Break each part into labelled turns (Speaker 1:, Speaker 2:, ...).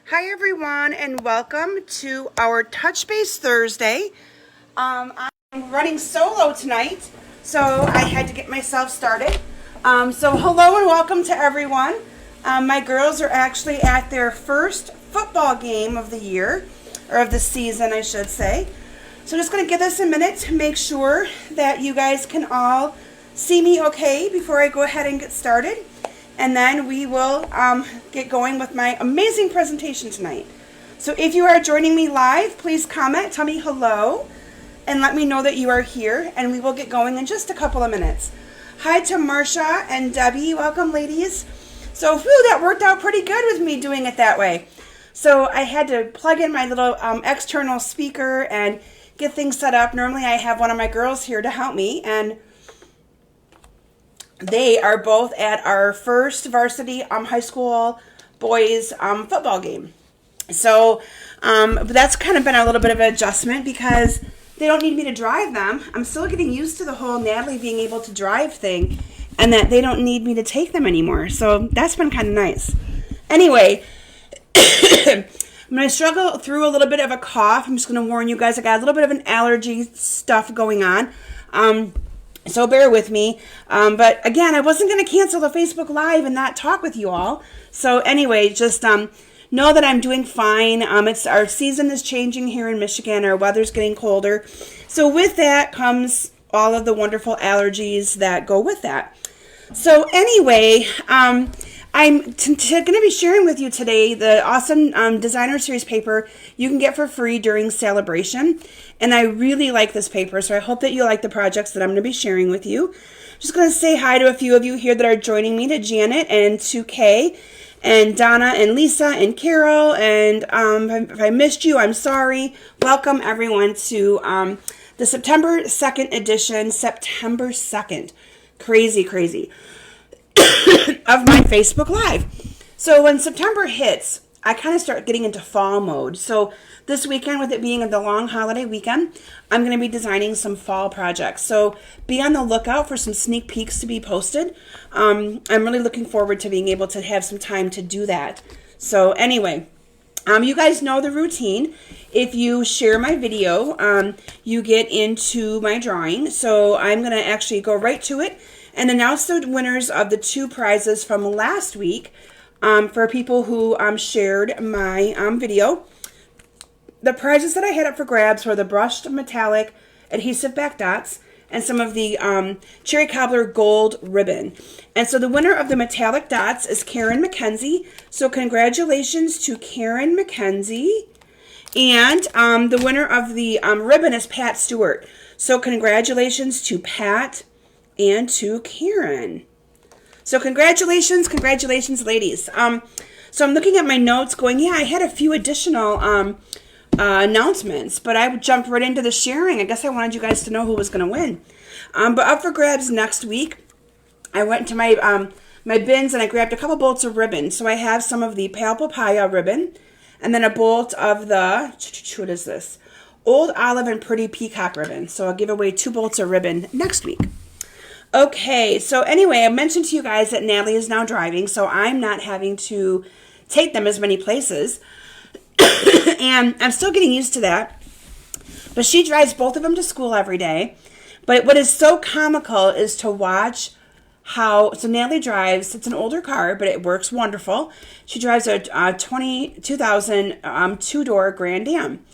Speaker 1: Hi everyone, and welcome to our Touchbase Thursday. I'm running solo tonight, so I had to get myself started. So hello and welcome to everyone. My girls are actually at their first football game of the year, or of the season I should say. So I'm just going to give this a minute to make sure that you guys can all see me okay before I go ahead and get started. And then we will get going with my amazing presentation tonight. So if you are joining me live, please comment, tell me hello, and let me know that you are here, and we will get going in just a couple of minutes. Hi to Marsha and Debbie. Welcome, ladies. So that worked out pretty good with me doing it that way. So I had to plug in my little external speaker and get things set up. Normally I have one of my girls here to help me, and they are both at our first varsity high school boys football game. So that's kind of been a little bit of an adjustment because they don't need me to drive them. I'm still getting used to the whole Natalie being able to drive thing, and that they don't need me to take them anymore. So that's been kind of nice. Anyway, I'm going to struggle through a little bit of a cough. I'm just going to warn you guys, I got a little bit of an allergy stuff going on. So bear with me. But again, I wasn't going to cancel the Facebook Live and not talk with you all. So anyway, just know that I'm doing fine. Our season is changing here in Michigan. Our weather's getting colder. So with that comes all of the wonderful allergies that go with that. So anyway, I'm going to be sharing with you today the awesome designer series paper you can get for free during Celebration. And I really like this paper, so I hope that you like the projects that I'm going to be sharing with you. Just going to say hi to a few of you here that are joining me, to Janet and to Kay and Donna and Lisa and Carol. And if I missed you, I'm sorry. Welcome everyone to the September 2nd edition, September 2nd. Crazy, crazy. Of my Facebook Live. So when September hits, I kind of start getting into fall mode. So this weekend, with it being the long holiday weekend, I'm going to be designing some fall projects. So be on the lookout for some sneak peeks to be posted. I'm really looking forward to being able to have some time to do that. So anyway, you guys know the routine. If you share my video, you get into my drawing. So I'm going to actually go right to it and announce the winners of the two prizes from last week for people who shared my video. The prizes that I had up for grabs were the brushed metallic adhesive back dots and some of the cherry cobbler gold ribbon. And so the winner of the metallic dots is Karen McKenzie. So congratulations to Karen McKenzie. And the winner of the ribbon is Pat Stewart. So congratulations to Pat and to Karen. So congratulations, ladies. So I'm looking at my notes going, yeah, I had a few additional announcements, but I jumped right into the sharing. I guess I wanted you guys to know who was going to win. But up for grabs next week, I went to my my bins and I grabbed a couple bolts of ribbon. So I have some of the Pale Papaya ribbon and then a bolt of the, what is this? Old Olive and Pretty Peacock ribbon. So I'll give away 2 bolts of ribbon next week. Okay, so anyway, I mentioned to you guys that Natalie is now driving, so I'm not having to take them as many places. And I'm still getting used to that. But she drives both of them to school every day. But what is so comical is to watch how, so Natalie drives, it's an older car, but it works wonderful. She drives a 2000 two-door Grand Am.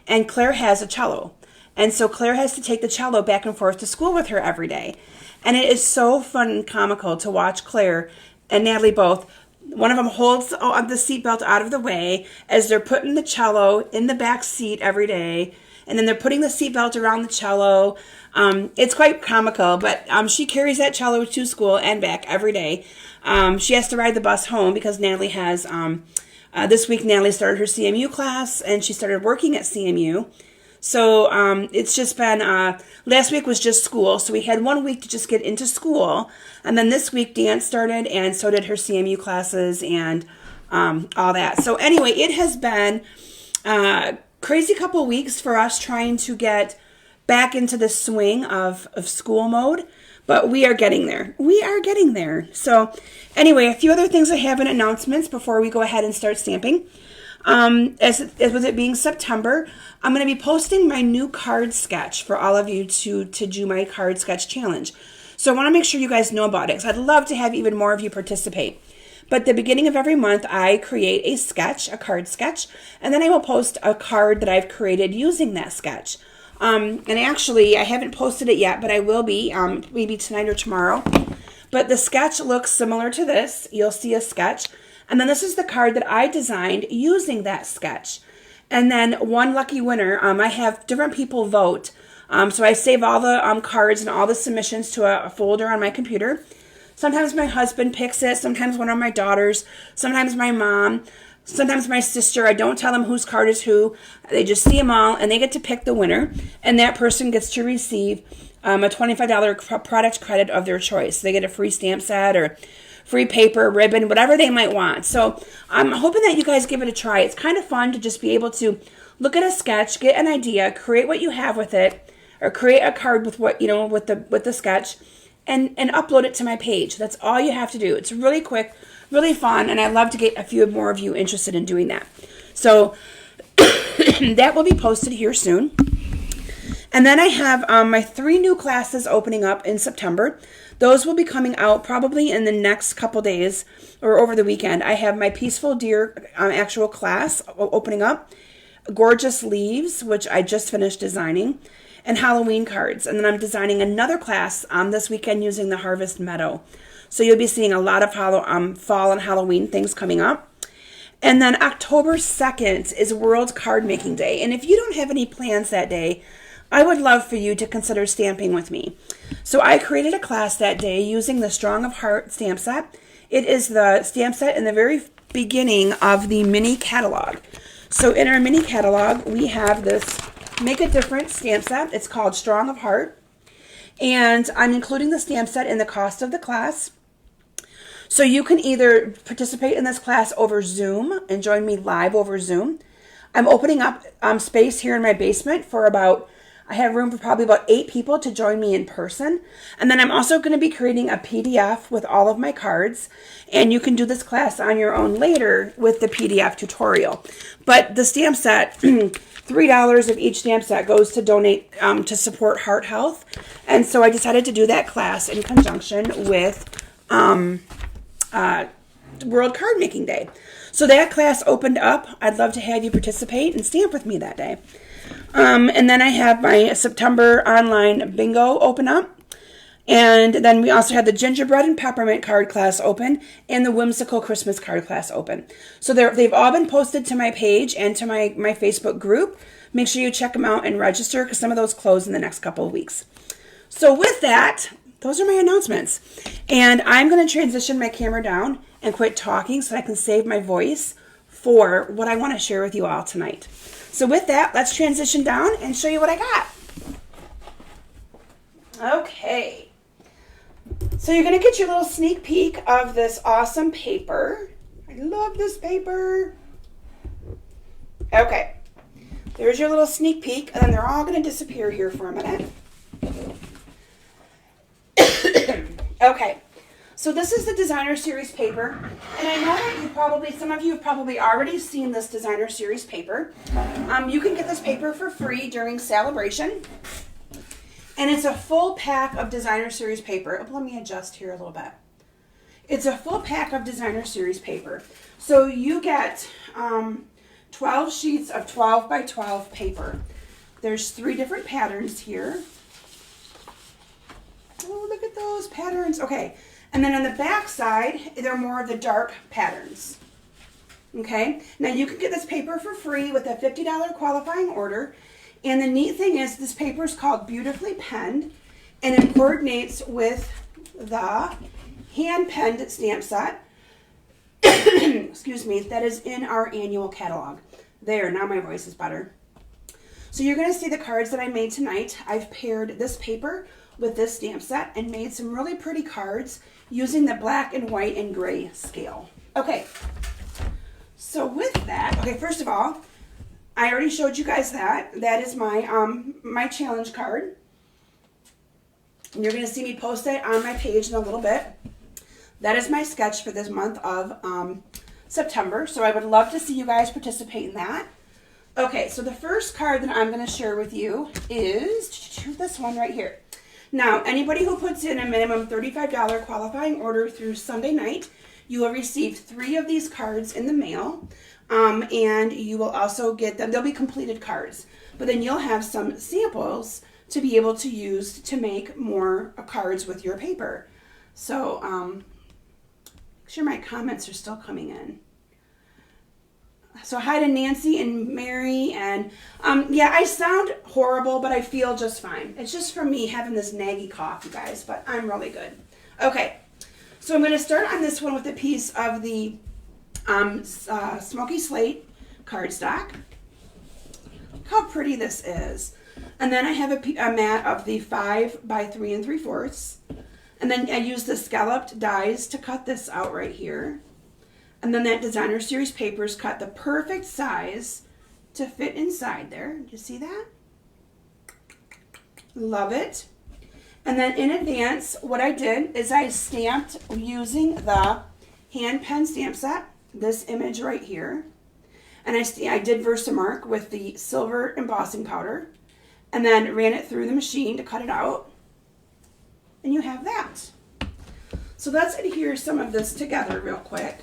Speaker 1: And Claire has a cello. And so Claire has to take the cello back and forth to school with her every day. And it is so fun and comical to watch Claire and Natalie both. One of them holds the seatbelt out of the way as they're putting the cello in the back seat every day. And then they're putting the seatbelt around the cello. It's quite comical, but she carries that cello to school and back every day. She has to ride the bus home because Natalie has, this week Natalie started her CMU class and she started working at CMU. So it's just been, last week was just school, so we had 1 week to just get into school, and then this week dance started, and so did her CMU classes and all that. So anyway, it has been a crazy couple weeks for us trying to get back into the swing of school mode, but we are getting there. We are getting there. So anyway, a few other things I have in announcements before we go ahead and start stamping. as with it being September, I'm going to be posting my new card sketch for all of you to do my card sketch challenge. So I want to make sure you guys know about it, because I'd love to have even more of you participate. But at the beginning of every month, I create a sketch, a card sketch, and then I will post a card that I've created using that sketch. And actually, I haven't posted it yet, but I will be, maybe tonight or tomorrow. But the sketch looks similar to this. You'll see a sketch. And then this is the card that I designed using that sketch. And then one lucky winner, I have different people vote. So I save all the cards and all the submissions to a folder on my computer. Sometimes my husband picks it, sometimes one of my daughters, sometimes my mom, sometimes my sister. I don't tell them whose card is who. They just see them all, and they get to pick the winner. And that person gets to receive a $25 product credit of their choice. They get a free stamp set or free paper, ribbon, whatever they might want. So I'm hoping that you guys give it a try. It's kind of fun to just be able to look at a sketch, get an idea, create what you have with it, or create a card with what, you know, with the sketch, and upload it to my page. That's all you have to do. It's really quick, really fun, and I'd love to get a few more of you interested in doing that. So that will be posted here soon. And then I have my 3 new classes opening up in September. Those will be coming out probably in the next couple days or over the weekend. I have my Peaceful Deer actual class opening up, Gorgeous Leaves, which I just finished designing, and Halloween cards. And then I'm designing another class this weekend using the Harvest Meadow. So you'll be seeing a lot of fall and Halloween things coming up. And then October 2nd is World Card Making Day. And if you don't have any plans that day, I would love for you to consider stamping with me. So I created a class that day using the Strong of Heart stamp set. It is the stamp set in the very beginning of the mini catalog. So in our mini catalog, we have this Make a Difference stamp set. It's called Strong of Heart. And I'm including the stamp set in the cost of the class. So you can either participate in this class over Zoom and join me live over Zoom. I'm opening up space here in my basement for I have room for probably about 8 people to join me in person. And then I'm also going to be creating a PDF with all of my cards. And you can do this class on your own later with the PDF tutorial. But the stamp set, $3 of each stamp set goes to donate to support heart health. And so I decided to do that class in conjunction with World Card Making Day. So that class opened up. I'd love to have you participate and stamp with me that day. And then I have my September online bingo open up. And then we also have the gingerbread and peppermint card class open and the whimsical Christmas card class open. So they've all been posted to my page and to my Facebook group. Make sure you check them out and register, because some of those close in the next couple of weeks. So with that, those are my announcements. And I'm going to transition my camera down and quit talking so that I can save my voice for what I want to share with you all tonight. So with that, let's transition down and show you what I got. Okay. So you're going to get your little sneak peek of this awesome paper. I love this paper. Okay. There's your little sneak peek, and then they're all going to disappear here for a minute. Okay. So this is the Designer Series paper, and I know that some of you have probably already seen this Designer Series paper. You can get this paper for free during Celebration, and it's a full pack of Designer Series paper. Let me adjust here a little bit. It's a full pack of Designer Series paper. So you get 12 sheets of 12 by 12 paper. There's 3 different patterns here. Oh, look at those patterns. Okay. And then on the back side, they're more of the dark patterns. Okay? Now you can get this paper for free with a $50 qualifying order. And the neat thing is this paper is called Beautifully Penned, and it coordinates with the hand-penned stamp set, excuse me, that is in our annual catalog. There, now my voice is better. So you're going to see the cards that I made tonight. I've paired this paper with this stamp set and made some really pretty cards using the black and white and gray scale. Okay, so with that, okay, first of all, I already showed you guys that. That is my my challenge card. And you're going to see me post it on my page in a little bit. That is my sketch for this month of September. So I would love to see you guys participate in that. Okay, so the first card that I'm going to share with you is this one right here. Now, anybody who puts in a minimum $35 qualifying order through Sunday night, you will receive 3 of these cards in the mail, and you will also get them. They'll be completed cards, but then you'll have some samples to be able to use to make more cards with your paper. So, make sure my comments are still coming in. So hi to Nancy and Mary, and yeah, I sound horrible, but I feel just fine. It's just from me having this naggy cough, you guys, but I'm really good. Okay, so I'm going to start on this one with a piece of the Smoky Slate cardstock. Look how pretty this is. And then I have a mat of the 5 by 3 3/4. And then I use the scalloped dies to cut this out right here. And then that designer series paper is cut the perfect size to fit inside there. Did you see that? Love it. And then in advance, what I did is I stamped using the hand pen stamp set, this image right here. And I did Versamark with the silver embossing powder, and then ran it through the machine to cut it out. And you have that. So let's adhere some of this together real quick.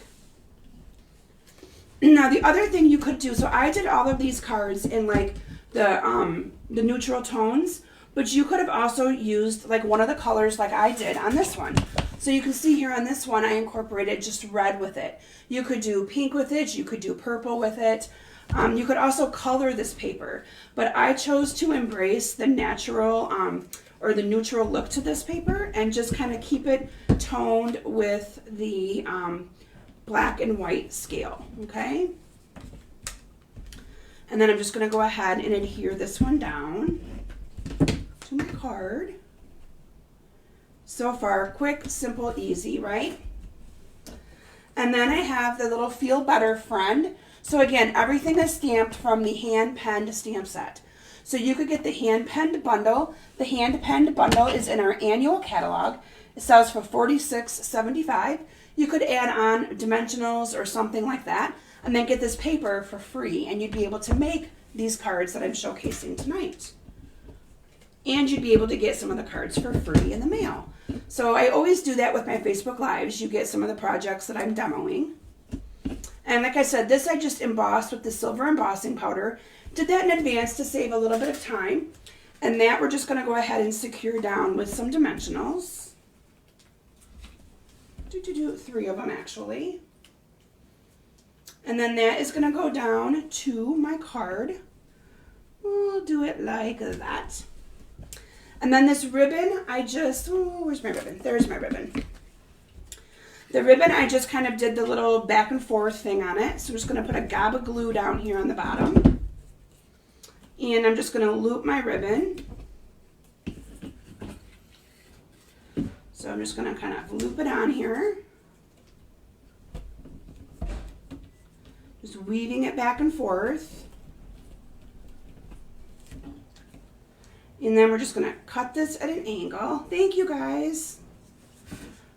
Speaker 1: Now the other thing you could do, so I did all of these cards in like the neutral tones, but you could have also used like one of the colors like I did on this one. So you can see here on this one, I incorporated just red with it. You could do pink with it, you could do purple with it. You could also color this paper, but I chose to embrace the natural or the neutral look to this paper and just kind of keep it toned with the black and white scale, okay? And then I'm just going to go ahead and adhere this one down to my card. So far, quick, simple, easy, right? And then I have the little Feel Better friend. So again, everything is stamped from the hand-penned stamp set. So you could get the hand-penned bundle. The hand-penned bundle is in our annual catalog. It sells for $46.75. You could add on dimensionals or something like that, and then get this paper for free, and you'd be able to make these cards that I'm showcasing tonight. And you'd be able to get some of the cards for free in the mail. So I always do that with my Facebook Lives. You get some of the projects that I'm demoing. And like I said, this I just embossed with the silver embossing powder. Did that in advance to save a little bit of time. And that we're just going to go ahead and secure down with some dimensionals. 3 of them actually. And then that is going to go down to my card. We'll do it like that. And then this ribbon, I just, where's my ribbon? There's my ribbon. The ribbon, I just kind of did the little back and forth thing on it. So I'm just going to put a gob of glue down here on the bottom. And I'm just going to loop my ribbon. So I'm just going to kind of loop it on here. Just weaving it back and forth. And then we're just going to cut this at an angle. Thank you guys.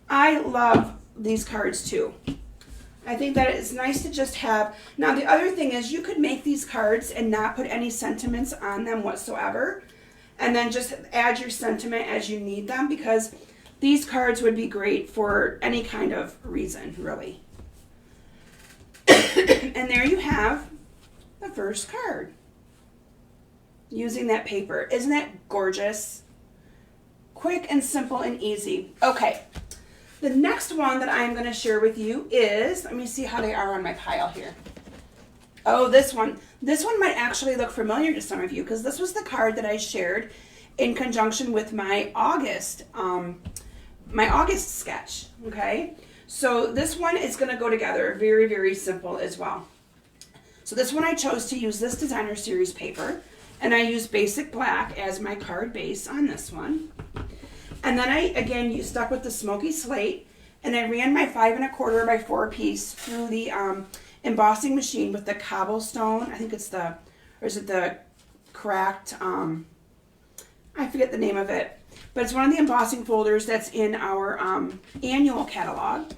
Speaker 1: I love these cards too. I think that it's nice to just have. Now the other thing is you could make these cards and not put any sentiments on them whatsoever. And then just add your sentiment as you need them, because these cards would be great for any kind of reason, really. And there you have the first card using that paper. Isn't that gorgeous? Quick and simple and easy. Okay, the next one that I'm going to share with you is, let me see how they are on my pile here. Oh, this one. This one might actually look familiar to some of you, because this was the card that I shared in conjunction with my August sketch, okay? So this one is going to go together very, very simple as well. So this one I chose to use this designer series paper, and I used basic black as my card base on this one. And then I stuck with the Smoky Slate, and I ran my 5 1/4 by 4 piece through the embossing machine with the cobblestone. I think it's the, or is it the cracked, I forget the name of it. But it's one of the embossing folders that's in our annual catalog.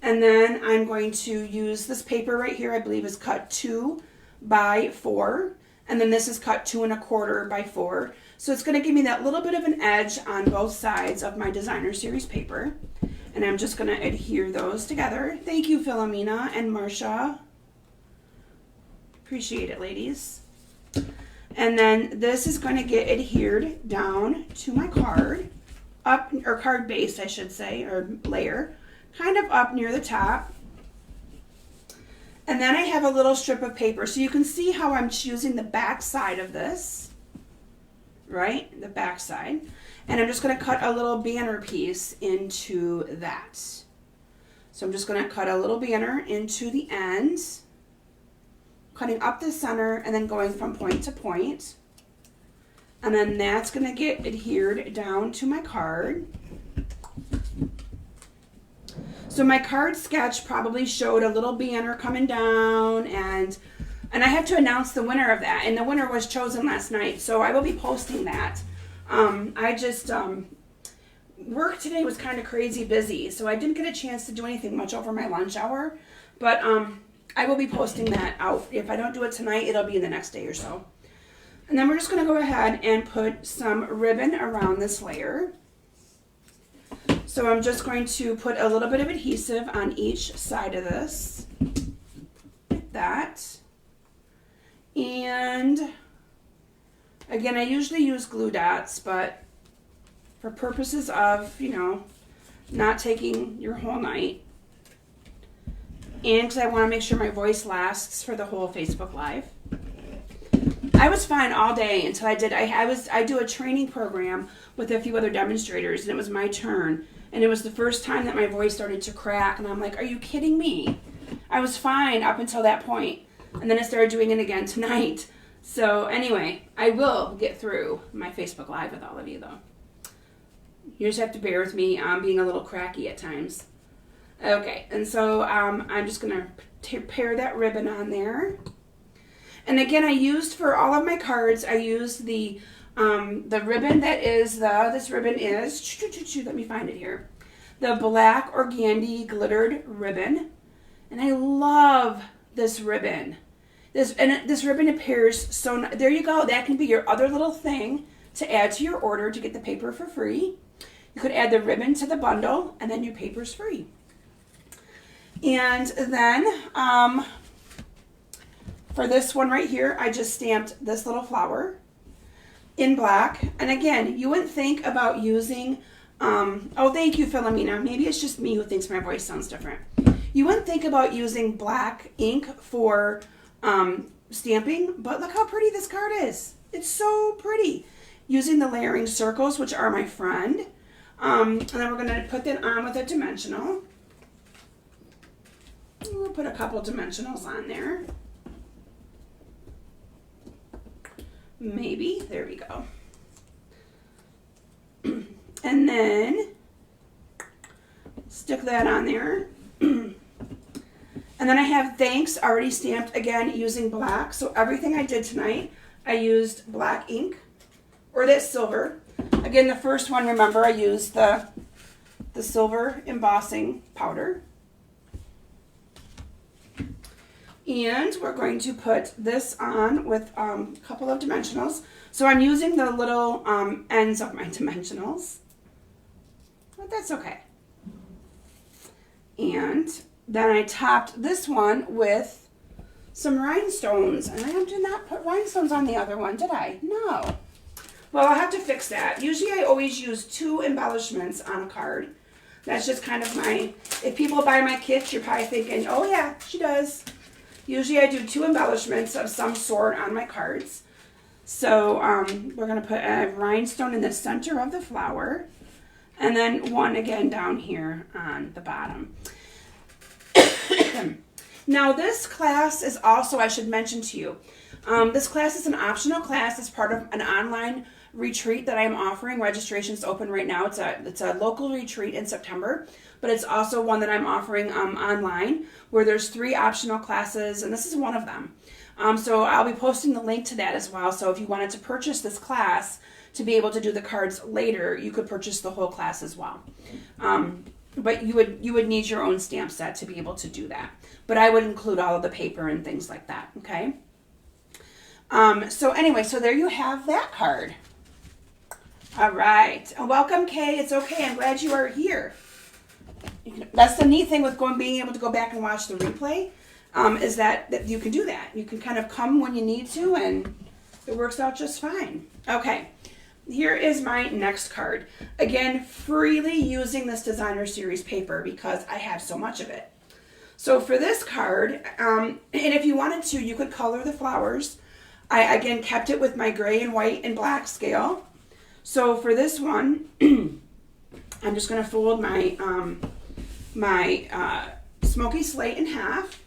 Speaker 1: And then I'm going to use this paper right here, I believe is cut 2 by 4. And then this is cut 2 1/4 by 4. So it's going to give me that little bit of an edge on both sides of my designer series paper. And I'm just going to adhere those together. Thank you, Philomena and Marcia. Appreciate it, ladies. And then this is going to get adhered down to my card, up, or card base, I should say, or layer, kind of up near the top. And then I have a little strip of paper. So you can see how I'm choosing the back side of this, right? The back side. And I'm just going to cut a little banner piece into that. So I'm just going to cut a little banner into the end, cutting up the center and then going from point to point. And then that's going to get adhered down to my card. So my card sketch probably showed a little banner coming down, and I have to announce the winner of that, and the winner was chosen last night, so I will be posting that. Work today was kind of crazy busy, so I didn't get a chance to do anything much over my lunch hour, but I will be posting that out. If I don't do it tonight, it'll be in the next day or so. And then we're just going to go ahead and put some ribbon around this layer. So I'm just going to put a little bit of adhesive on each side of this, like that. And again, I usually use glue dots, but for purposes of, you know, not taking your whole night, and because I want to make sure my voice lasts for the whole Facebook Live. I was fine all day until I do a training program with a few other demonstrators, and it was my turn. And it was the first time that my voice started to crack, and I'm like, are you kidding me? I was fine up until that point, and then I started doing it again tonight. So anyway, I will get through my Facebook Live with all of you, though. You just have to bear with me. I'm being a little cracky at times. Okay, and so I'm just going to pair that ribbon on there. And again, I used for all of my cards, I used the ribbon that is this ribbon is, let me find it here, the black organdy glittered ribbon. And I love this ribbon. This ribbon appears so, there you go. That can be your other little thing to add to your order to get the paper for free. You could add the ribbon to the bundle, and then your paper's free. And then, for this one right here, I just stamped this little flower in black. And again, you wouldn't think about using, oh, thank you, Philomena. Maybe it's just me who thinks my voice sounds different. You wouldn't think about using black ink for stamping, but look how pretty this card is. It's so pretty. Using the layering circles, which are my friend. And then we're going to put that on with a dimensional. We'll put a couple dimensionals on there. Maybe. There we go. And then stick that on there. And then I have thanks already stamped, again, using black. So everything I did tonight, I used black ink, or that silver. Again, the first one, remember, I used the silver embossing powder. And we're going to put this on with a couple of dimensionals. So I'm using the little ends of my dimensionals, but that's okay. And then I topped this one with some rhinestones. And I did not put rhinestones on the other one, did I? No. Well, I'll have to fix that. Usually I always use 2 embellishments on a card. That's just kind of my, if people buy my kits, you're probably thinking, oh yeah, she does. Usually I do 2 embellishments of some sort on my cards. So we're going to put a rhinestone in the center of the flower. And then one again down here on the bottom. Now this class is also, I should mention to you, this class is an optional class. It's part of an online retreat that I'm offering. Registration is open right now. It's a local retreat in September, but it's also one that I'm offering online where there's 3 optional classes, and this is one of them. So I'll be posting the link to that as well. So if you wanted to purchase this class to be able to do the cards later, you could purchase the whole class as well. But you would need your own stamp set to be able to do that. But I would include all of the paper and things like that, okay? So anyway, so there you have that card. All right. Welcome, Kay. It's okay. I'm glad you are here. That's the neat thing with being able to go back and watch the replay, is that you can do that. You can kind of come when you need to, and it works out just fine. Okay. Here is my next card. Again, freely using this designer series paper because I have so much of it. So for this card, and if you wanted to, you could color the flowers. I, again, kept it with my gray and white and black scale. So for this one, I'm just going to fold my smoky slate in half.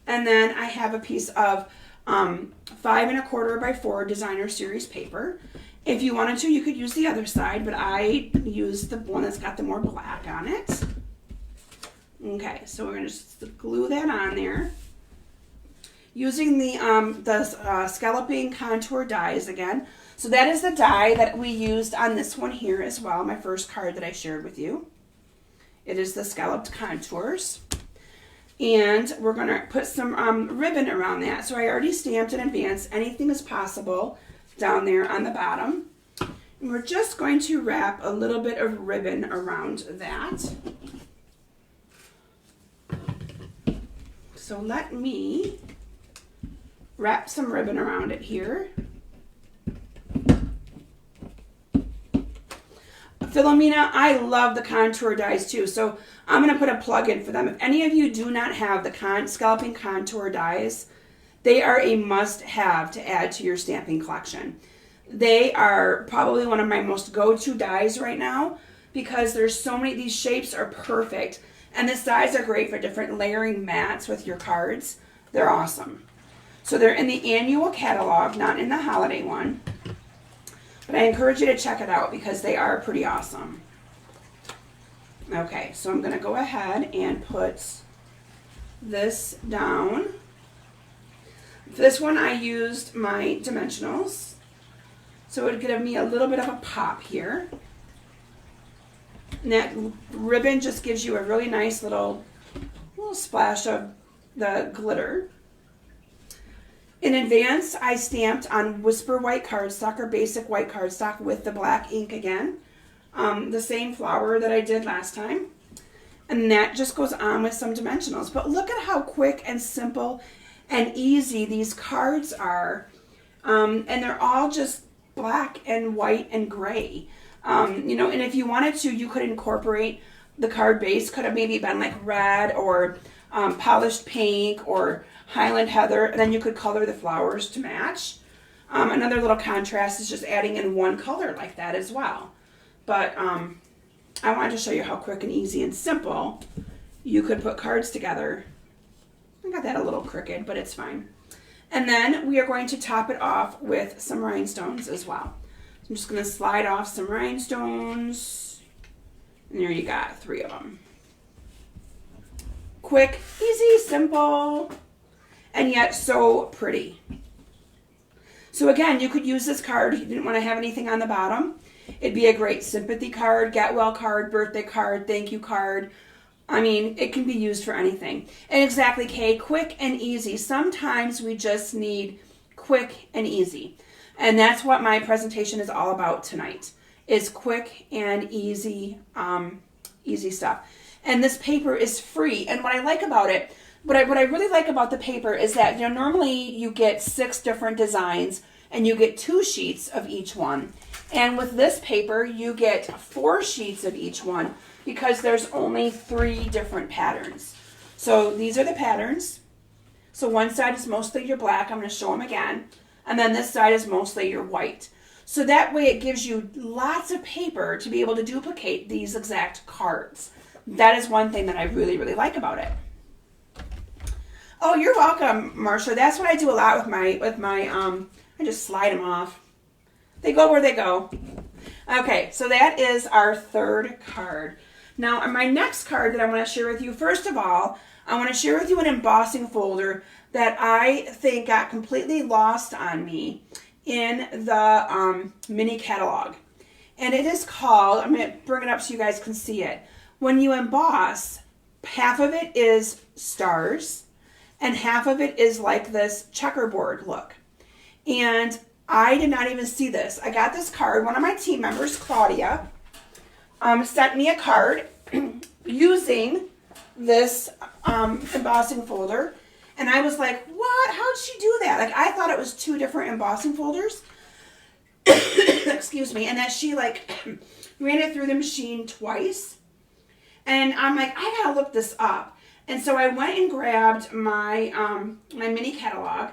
Speaker 1: And then I have a piece of 5 1/4 by 4 designer series paper. If you wanted to, you could use the other side, but I used the one that's got the more black on it. Okay, so we're going to just glue that on there. Using the scalloping contour dies again. So that is the die that we used on this one here as well, my first card that I shared with you. It is the scalloped contours. And we're going to put some ribbon around that. So I already stamped in advance. Anything is possible down there on the bottom. And we're just going to wrap a little bit of ribbon around that. So let me wrap some ribbon around it here. Philomena, I love the contour dies too, so I'm going to put a plug in for them. If any of you do not have the scalloping contour dies, they are a must-have to add to your stamping collection. They are probably one of my most go-to dies right now because there's so many, these shapes are perfect, and the dies are great for different layering mats with your cards. They're awesome. So they're in the annual catalog, not in the holiday one. But I encourage you to check it out because they are pretty awesome. Okay, so I'm going to go ahead and put this down. For this one, I used my dimensionals. So it would give me a little bit of a pop here. And that ribbon just gives you a really nice little splash of the glitter. In advance, I stamped on Whisper white cardstock or basic white cardstock with the black ink again. The same flower that I did last time. And that just goes on with some dimensionals. But look at how quick and simple and easy these cards are. And they're all just black and white and gray. You know, and if you wanted to, you could incorporate the card base. Could have maybe been like red or polished pink or Highland Heather, and then you could color the flowers to match. Another little contrast is just adding in one color like that as well. But I wanted to show you how quick and easy and simple you could put cards together. I got that a little crooked, but it's fine. And then we are going to top it off with some rhinestones as well. So I'm just going to slide off some rhinestones. And there you got 3 of them. Quick, easy, simple, and yet so pretty. So again, you could use this card if you didn't want to have anything on the bottom. It'd be a great sympathy card, get well card, birthday card, thank you card. I mean, it can be used for anything. And exactly, Kay, quick and easy. Sometimes we just need quick and easy. And that's what my presentation is all about tonight, is quick and easy, easy stuff. And this paper is free. And what I like about it, what I really like about the paper is that, you know, normally you get 6 different designs and you get 2 sheets of each one. And with this paper, you get 4 sheets of each one because there's only 3 different patterns. So these are the patterns. So one side is mostly your black. I'm going to show them again. And then this side is mostly your white. So that way it gives you lots of paper to be able to duplicate these exact cards. That is one thing that I really, really like about it. Oh, you're welcome, Marsha. That's what I do a lot with my I just slide them off. They go where they go. Okay, so that is our 3rd card. Now, my next card that I want to share with you, first of all, I want to share with you an embossing folder that I think got completely lost on me in the mini catalog. And it is called, I'm going to bring it up so you guys can see it, when you emboss, half of it is stars and half of it is like this checkerboard look. And I did not even see this. I got this card. One of my team members, Claudia, sent me a card using this embossing folder. And I was like, what? How'd she do that? Like, I thought it was 2 different embossing folders. Excuse me. And that she like ran it through the machine twice. And I'm like, I gotta look this up. And so I went and grabbed my my mini catalog,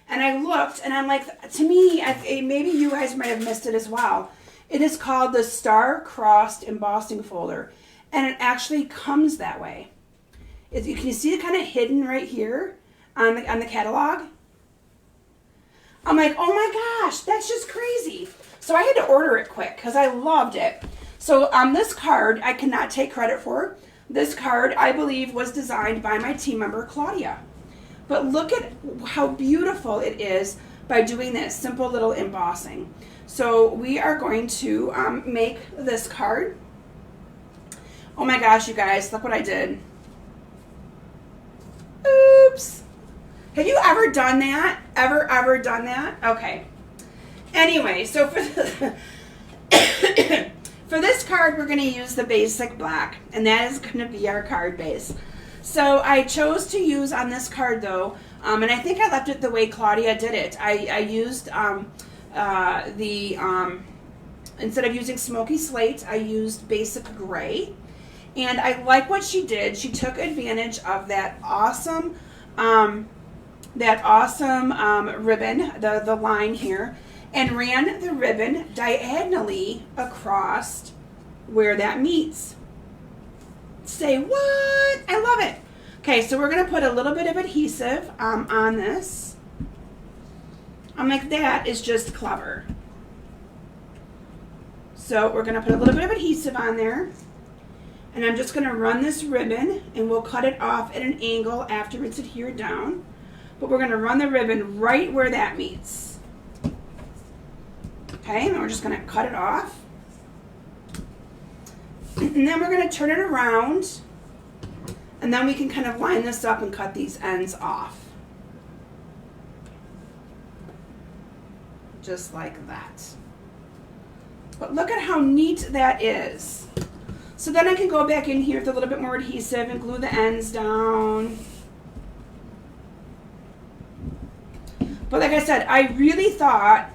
Speaker 1: and I looked, and I'm like, to me, maybe you guys might have missed it as well. It is called the Star-Crossed Embossing Folder, and it actually comes that way. Can you see it kind of hidden right here on the catalog? I'm like, oh my gosh, that's just crazy. So I had to order it quick because I loved it. So this card, I cannot take credit for. This card, I believe, was designed by my team member, Claudia. But look at how beautiful it is by doing this simple little embossing. So we are going to make this card. Oh my gosh, you guys, look what I did. Oops. Have you ever done that? Ever done that? Okay. Anyway, so for for this card, we're going to use the basic black, and that is going to be our card base. So I chose to use on this card, though, and I think I left it the way Claudia did it. I used instead of using smoky slate, I used basic gray. And I like what she did. She took advantage of that awesome ribbon, the line here, and ran the ribbon diagonally across where that meets. Say what? I love it. Okay, so we're going to put a little bit of adhesive on this. I'm like, that is just clever. So we're going to put a little bit of adhesive on there. And I'm just going to run this ribbon, and we'll cut it off at an angle after it's adhered down. But we're going to run the ribbon right where that meets. Okay, and we're just going to cut it off. And then we're going to turn it around, and then we can kind of line this up and cut these ends off. Just like that. But look at how neat that is. So then I can go back in here with a little bit more adhesive and glue the ends down. But like I said, I really thought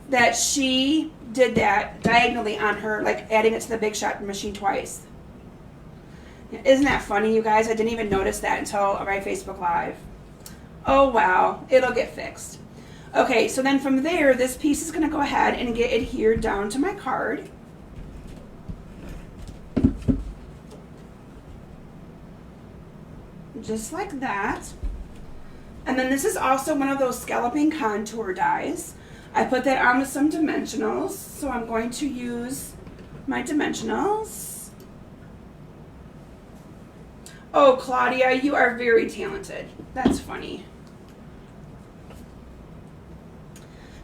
Speaker 1: that she did that diagonally on her, like adding it to the Big Shot machine twice. Isn't that funny, you guys? I didn't even notice that until my Facebook Live. Oh, wow. It'll get fixed. Okay, so then from there, this piece is going to go ahead and get adhered down to my card. Just like that. And then this is also one of those scalloping contour dies. I put that on with some dimensionals, so I'm going to use my dimensionals. Oh, Claudia, you are very talented. That's funny.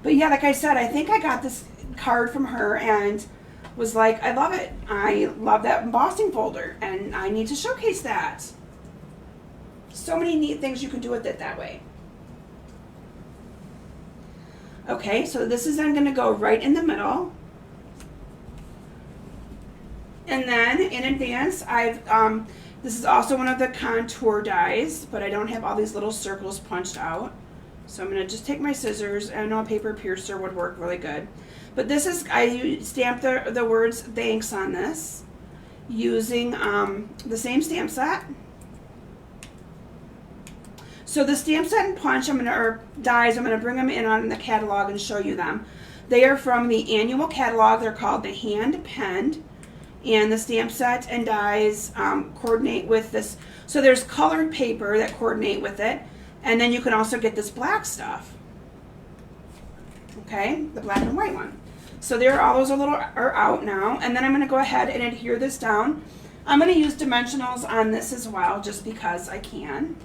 Speaker 1: But yeah, like I said, I think I got this card from her and was like, I love it. I love that embossing folder, and I need to showcase that. So many neat things you can do with it that way. Okay, so this is then going to go right in the middle. And then in advance, this is also one of the contour dies, but I don't have all these little circles punched out. So I'm going to just take my scissors, and I know a paper piercer would work really good. But this is, I stamped the words thanks on this using the same stamp set. So the stamp set and punch, or dies, I'm going to bring them in on the catalog and show you them. They are from the annual catalog. They're called the hand penned. And the stamp set and dies coordinate with this. So there's colored paper that coordinate with it. And then you can also get this black stuff. Okay, the black and white one. So there, all those are out now. And then I'm going to go ahead and adhere this down. I'm going to use dimensionals on this as well, just because I can.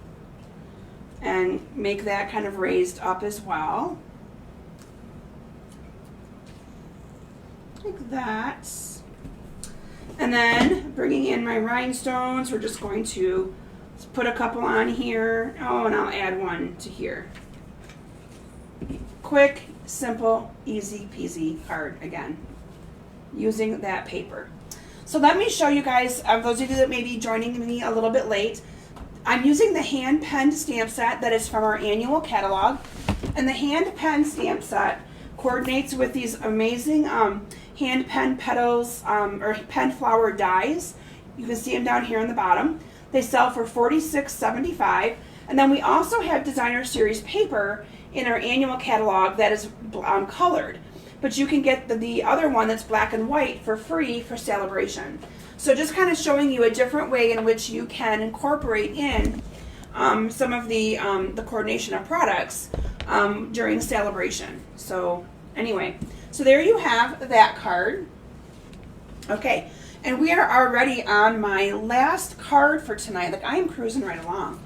Speaker 1: And make that kind of raised up as well. Like that. And then bringing in my rhinestones, we're just going to put a couple on here. Oh, and I'll add one to here. Quick, simple, easy peasy card again, using that paper. So let me show you guys, those of you that may be joining me a little bit late, I'm using the hand penned stamp set that is from our annual catalog. And the hand penned stamp set coordinates with these amazing hand pen petals or pen flower dies. You can see them down here on the bottom. They sell for $46.75. And then we also have designer series paper in our annual catalog that is colored. But you can get the other one that's black and white for free for Celebration. So just kind of showing you a different way in which you can incorporate in some of the coordination of products during Celebration. So anyway, so there you have that card. Okay, and we are already on my last card for tonight. Like, I am cruising right along.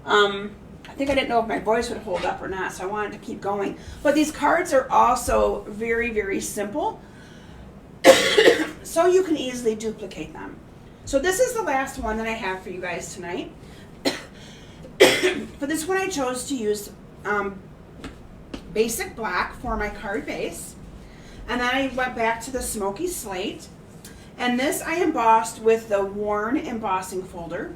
Speaker 1: I think I didn't know if my voice would hold up or not, so I wanted to keep going. But these cards are also very, very simple, so you can easily duplicate them. So this is the last one that I have for you guys tonight. For this one, I chose to use basic black for my card base. And then I went back to the smoky slate. And this I embossed with the worn embossing folder.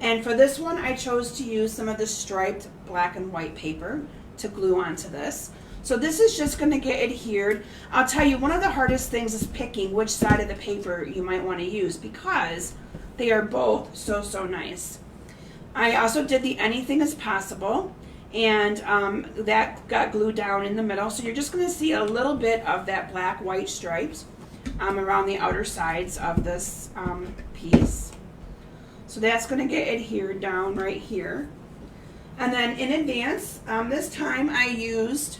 Speaker 1: And for this one, I chose to use some of the striped black and white paper to glue onto this. So this is just going to get adhered. I'll tell you, one of the hardest things is picking which side of the paper you might want to use because they are both so, so nice. I also did the anything is possible, and that got glued down in the middle. So you're just going to see a little bit of that black-white stripes around the outer sides of this piece. So that's going to get adhered down right here. And then in advance, this time I used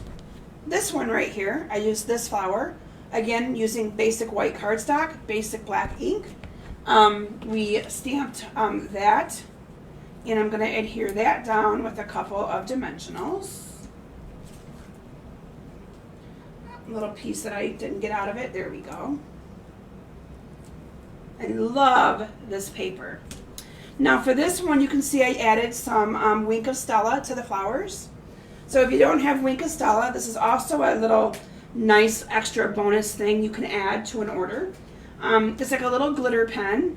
Speaker 1: this one right here. I used this flower, again using basic white cardstock, basic black ink. We stamped that, and I'm going to adhere that down with a couple of dimensionals. A little piece that I didn't get out of it, there we go. I love this paper. Now for this one, you can see I added some Wink of Stella to the flowers. So if you don't have Wink of Stella, this is also a little nice extra bonus thing you can add to an order. It's like a little glitter pen.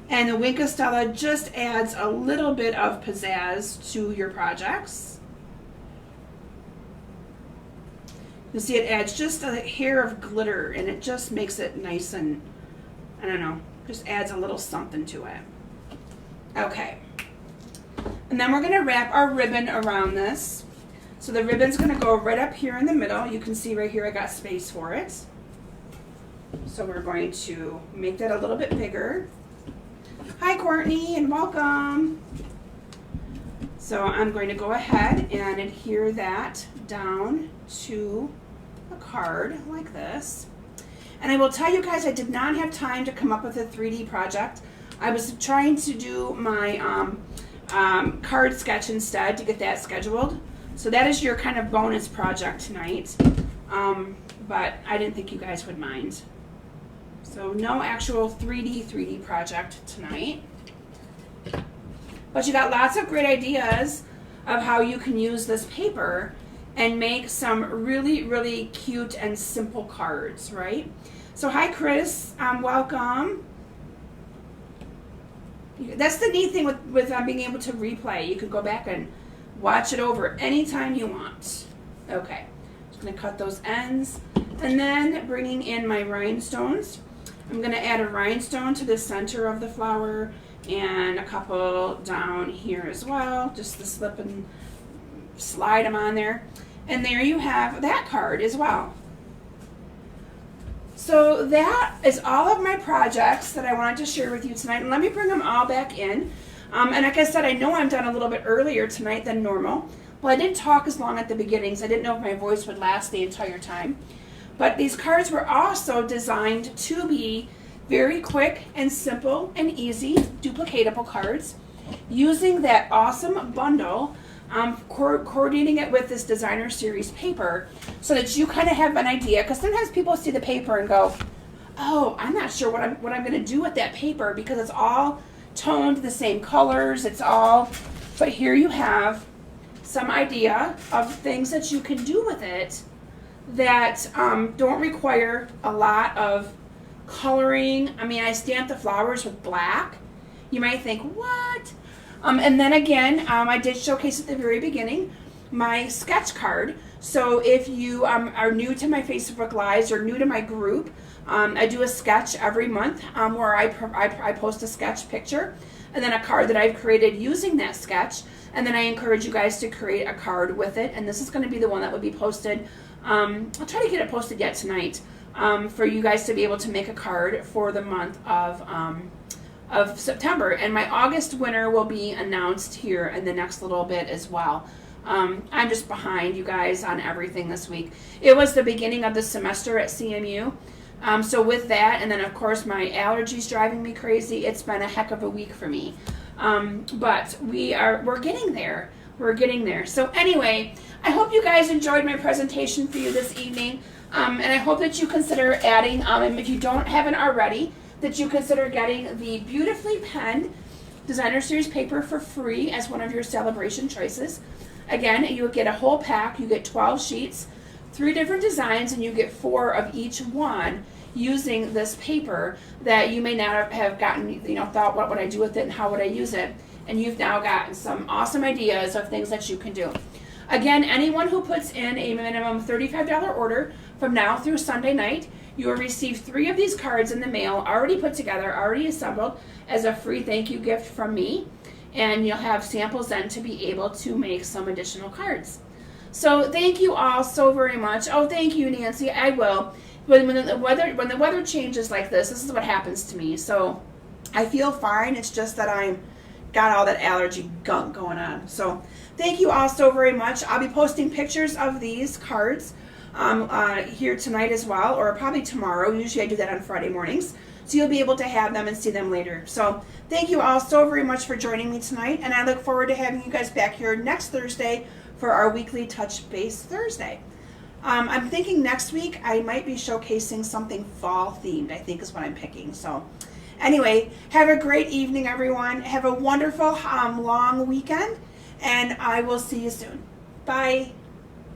Speaker 1: And the Wink of Stella just adds a little bit of pizzazz to your projects. You see it adds just a hair of glitter, and it just makes it nice and, I don't know, just adds a little something to it. Okay, and then we're going to wrap our ribbon around this. So the ribbon's going to go right up here in the middle. You can see right here I got space for it. So we're going to make that a little bit bigger. Hi Courtney, and welcome. So I'm going to go ahead and adhere that down to a card like this. And I will tell you guys, I did not have time to come up with a 3D project. I was trying to do my card sketch instead to get that scheduled. So that is your kind of bonus project tonight. But I didn't think you guys would mind. So no actual 3D project tonight. But you got lots of great ideas of how you can use this paper and make some really, really cute and simple cards, right? So hi Chris, welcome. That's the neat thing with being able to replay. You can go back and watch it over anytime you want. Okay, just going to cut those ends. And then bringing in my rhinestones. I'm going to add a rhinestone to the center of the flower and a couple down here as well. Just to slip and slide them on there. And there you have that card as well. So that is all of my projects that I wanted to share with you tonight. And let me bring them all back in. And like I said, I know I'm done a little bit earlier tonight than normal. Well, I didn't talk as long at the beginning, so I didn't know if my voice would last the entire time. But these cards were also designed to be very quick and simple and easy, duplicatable cards, using that awesome bundle, coordinating it with this designer series paper so that you kind of have an idea. Because sometimes people see the paper and go, oh, I'm not sure what I'm going to do with that paper because it's all toned the same colors. It's all, but here you have some idea of things that you can do with it that don't require a lot of coloring. I mean, I stamped the flowers with black. You might think, what? And then again, I did showcase at the very beginning my sketch card. So if you are new to my Facebook Lives or new to my group, I do a sketch every month where I post a sketch picture and then a card that I've created using that sketch. And then I encourage you guys to create a card with it. And this is going to be the one that would be posted. I'll try to get it posted yet tonight for you guys to be able to make a card for the month of September. And my August winner will be announced here in the next little bit as well. I'm just behind you guys on everything this week. It was the beginning of the semester at CMU. So with that, and then of course my allergies driving me crazy, it's been a heck of a week for me. But we're getting there. We're getting there. So anyway, I hope you guys enjoyed my presentation for you this evening. And I hope that you consider adding, if you don't haven't already, that you consider getting the beautifully penned Designer Series paper for free as one of your celebration choices. Again, you get a whole pack. You get 12 sheets, 3 different designs, and you get 4 of each one using this paper that you may not have gotten, thought, what would I do with it and how would I use it? And you've now gotten some awesome ideas of things that you can do. Again, anyone who puts in a minimum $35 order from now through Sunday night, you will receive 3 of these cards in the mail, already put together, already assembled, as a free thank you gift from me. And you'll have samples then to be able to make some additional cards. So thank you all so very much. Oh, thank you, Nancy. I will. When the weather changes like this is what happens to me. So I feel fine. It's just that I'm got all that allergy gunk going on. So thank you all so very much. I'll be posting pictures of these cards here tonight as well, or probably tomorrow. Usually I do that on Friday mornings. So you'll be able to have them and see them later. So thank you all so very much for joining me tonight. And I look forward to having you guys back here next Thursday for our weekly Touch Base Thursday. I'm thinking next week I might be showcasing something fall themed, I think is what I'm picking. So anyway, have a great evening, everyone. Have a wonderful long weekend, and I will see you soon. Bye.